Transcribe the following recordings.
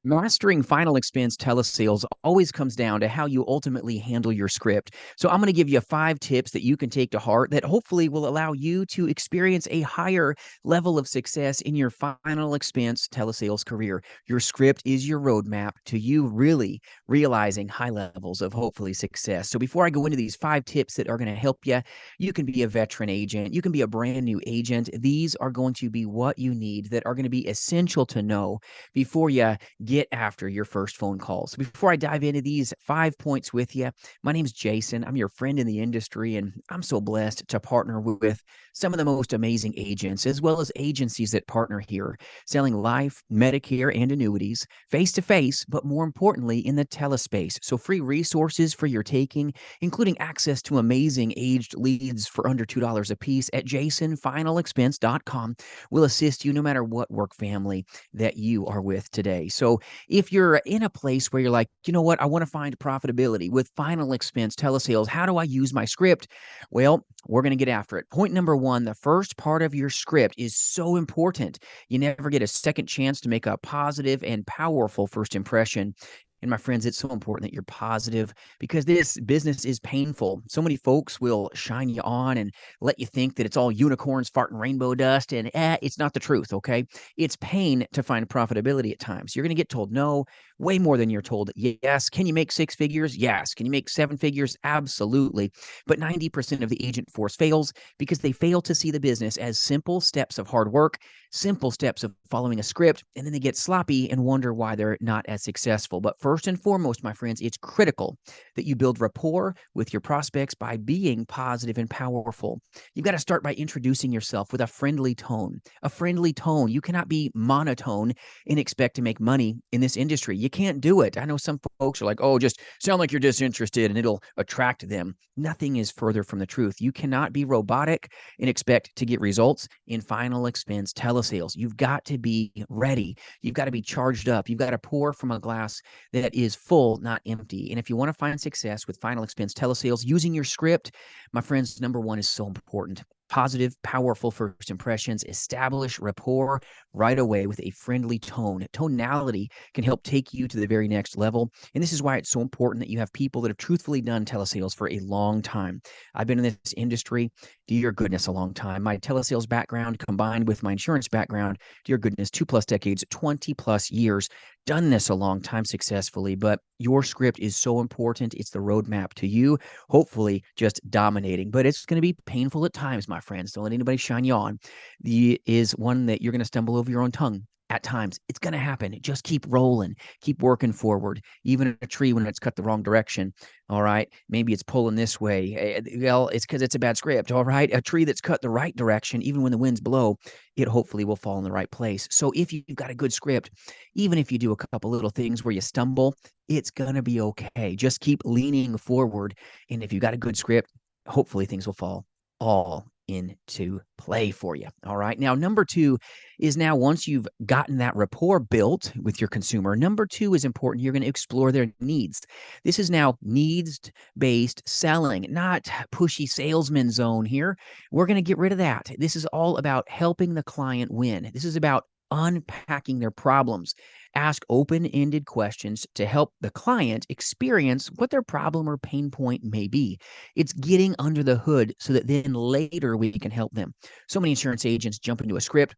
Mastering final expense telesales always comes down to how you ultimately handle your script. So, I'm going to give you 5 tips that you can take to heart that hopefully will allow you to experience a higher level of success in your final expense telesales career. Your script is your roadmap to you really realizing high levels of hopefully success. So, before I go into these 5 tips that are going to help you, you can be a veteran agent, you can be a brand new agent. These are going to be what you need that are going to be essential to know before you get after your first phone call. So before I dive into these 5 points with you, my name's Jason. I'm your friend in the industry, and I'm so blessed to partner with some of the most amazing agents, as well as agencies that partner here, selling life, Medicare, and annuities face to face, but more importantly, in the telespace. So free resources for your taking, including access to amazing aged leads for under $2 a piece at jasonfinalexpense.com will assist you no matter what work family that you are with today. So if you're in a place where you're like, you know what, I want to find profitability with final expense telesales, how do I use my script? Well, we're going to get after it. Point number one, the first part of your script is so important. You never get a second chance to make a positive and powerful first impression. And my friends, it's so important that you're positive because this business is painful. So many folks will shine you on and let you think that it's all unicorns farting rainbow dust, and it's not the truth, okay? It's pain to find profitability at times. You're going to get told no way more than you're told yes. Can you make 6 figures? Yes. Can you make 7 figures? Absolutely. But 90% of the agent force fails because they fail to see the business as simple steps of hard work, simple steps of following a script, and then they get sloppy and wonder why they're not as successful. But first and foremost, my friends, it's critical that you build rapport with your prospects by being positive and powerful. You've got to start by introducing yourself with a friendly tone. A friendly tone. You cannot be monotone and expect to make money in this industry. You can't do it. I know some folks are like, oh, just sound like you're disinterested and it'll attract them. Nothing is further from the truth. You cannot be robotic and expect to get results in final expense telesales. You've got to be ready. You've got to be charged up. You've got to pour from a glass that is full, not empty. And if you want to find success with final expense telesales using your script, my friends, number one is so important. Positive, powerful first impressions, establish rapport right away with a friendly tone. Tonality can help take you to the very next level. And this is why it's so important that you have people that have truthfully done telesales for a long time. I've been in this industry, dear goodness, a long time. My telesales background combined with my insurance background, dear goodness, 2+ decades, 20+ years. Done this a long time successfully, but your script is so important. It's the roadmap to you, hopefully just dominating. But it's going to be painful at times, my friends. Don't let anybody shine you on. The is one that you're going to stumble over your own tongue. At times, it's going to happen. Just keep rolling, keep working forward. Even a tree when it's cut the wrong direction, all right, maybe it's pulling this way. Well, it's because it's a bad script, all right? A tree that's cut the right direction, even when the winds blow, it hopefully will fall in the right place. So if you've got a good script, even if you do a couple little things where you stumble, it's going to be okay. Just keep leaning forward. And if you've got a good script, hopefully things will fall all into play for you. All right. Now, number two is now once you've gotten that rapport built with your consumer, number two is important. You're going to explore their needs. This is now needs-based selling, not pushy salesman zone here. We're going to get rid of that. This is all about helping the client win. This is about unpacking their problems. Ask open-ended questions to help the client experience what their problem or pain point may be. It's getting under the hood so that then later we can help them. So many insurance agents jump into a script,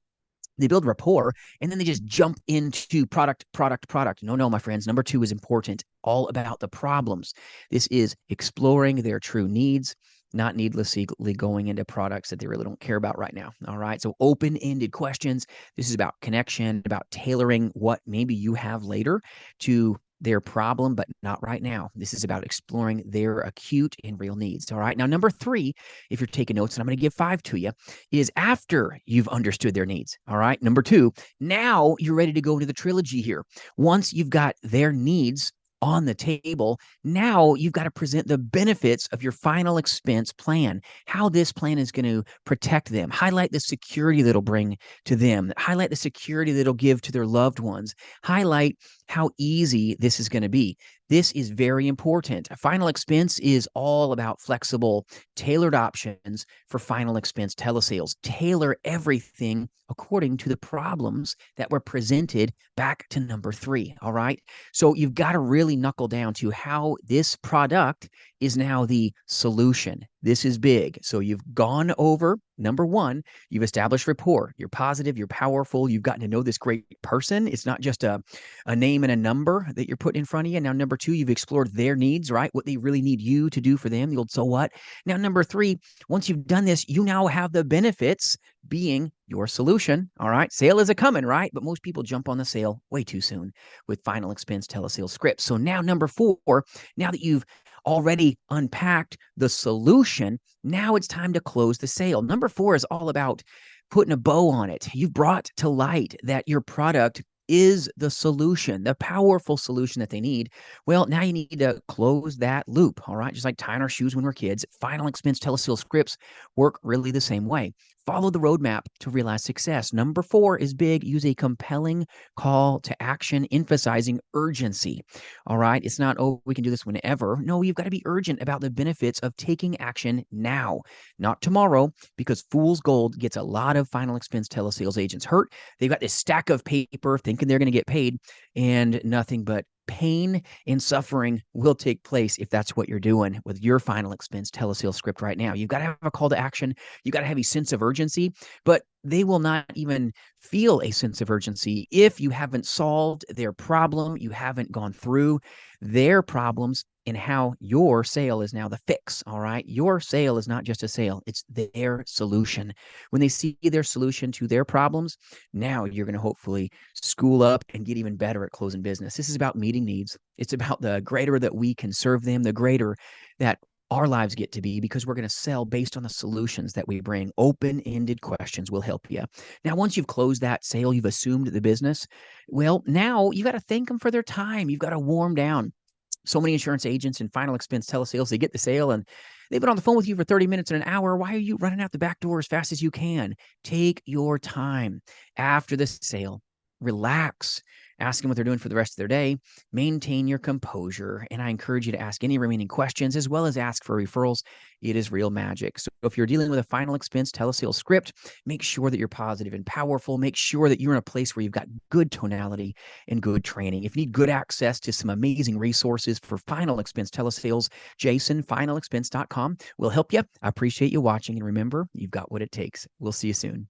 they build rapport, and then they just jump into product, product, product. No, my friends. Number two is important. All about the problems. This is exploring their true needs, not needlessly going into products that they really don't care about right now. All right. So open-ended questions. This is about connection, about tailoring what maybe you have later to their problem, but not right now. This is about exploring their acute and real needs. All right. Now, number three, if you're taking notes, and I'm going to give 5 to you, is after you've understood their needs. All right. Number two, now you're ready to go into the trilogy here. Once you've got their needs on the table, now you've got to present the benefits of your final expense plan, how this plan is going to protect them, highlight the security that it'll bring to them, highlight the security that it'll give to their loved ones, highlight how easy this is going to be. This is very important. Final expense is all about flexible, tailored options for final expense telesales. Tailor everything according to the problems that were presented back to number 3. All right. So you've got to really knuckle down to how this product is now the solution. This is big. So you've gone over number 1, you've established rapport. You're positive, you're powerful, you've gotten to know this great person. It's not just a name and a number that you're putting in front of you. Now, number 2, you've explored their needs, right? What they really need you to do for them, the old so what. Now, number 3, once you've done this, you now have the benefits being your solution. All right. Sale is a coming, right? But most people jump on the sale way too soon with final expense telesales scripts. So now, number 4, now that you've already unpacked the solution, now it's time to close the sale. Number 4 is all about putting a bow on it. You've brought to light that your product is the solution, the powerful solution that they need. Well, now you need to close that loop. All right. Just like tying our shoes when we're kids, final expense telesales scripts work really the same way. Follow the roadmap to realize success. Number 4 is big. Use a compelling call to action, emphasizing urgency. All right. It's not, oh, we can do this whenever. No, you've got to be urgent about the benefits of taking action now, not tomorrow, because fool's gold gets a lot of final expense telesales agents hurt. They've got this stack of paper thinking they're going to get paid, and nothing but pain and suffering will take place if that's what you're doing with your final expense telesales script right now. You've got to have a call to action. You've got to have a sense of urgency, but they will not even feel a sense of urgency if you haven't solved their problem, you haven't gone through their problems, and how your sale is now the fix. All right. Your sale is not just a sale, it's their solution. When they see their solution to their problems, now you're going to hopefully school up and get even better at closing business. This is about meeting needs. It's about the greater that we can serve them, the greater that our lives get to be, because we're going to sell based on the solutions that we bring. Open-ended questions will help you. Now, once you've closed that sale, you've assumed the business. Well, now you got to thank them for their time. You've got to warm down. So many insurance agents and final expense telesales, they get the sale and they've been on the phone with you for 30 minutes and an hour. Why are you running out the back door as fast as you can? Take your time after the sale. Relax. Ask them what they're doing for the rest of their day. Maintain your composure. And I encourage you to ask any remaining questions as well as ask for referrals. It is real magic. So if you're dealing with a final expense telesales script, make sure that you're positive and powerful. Make sure that you're in a place where you've got good tonality and good training. If you need good access to some amazing resources for final expense telesales, jasonfinalexpense.com will help you. I appreciate you watching. And remember, you've got what it takes. We'll see you soon.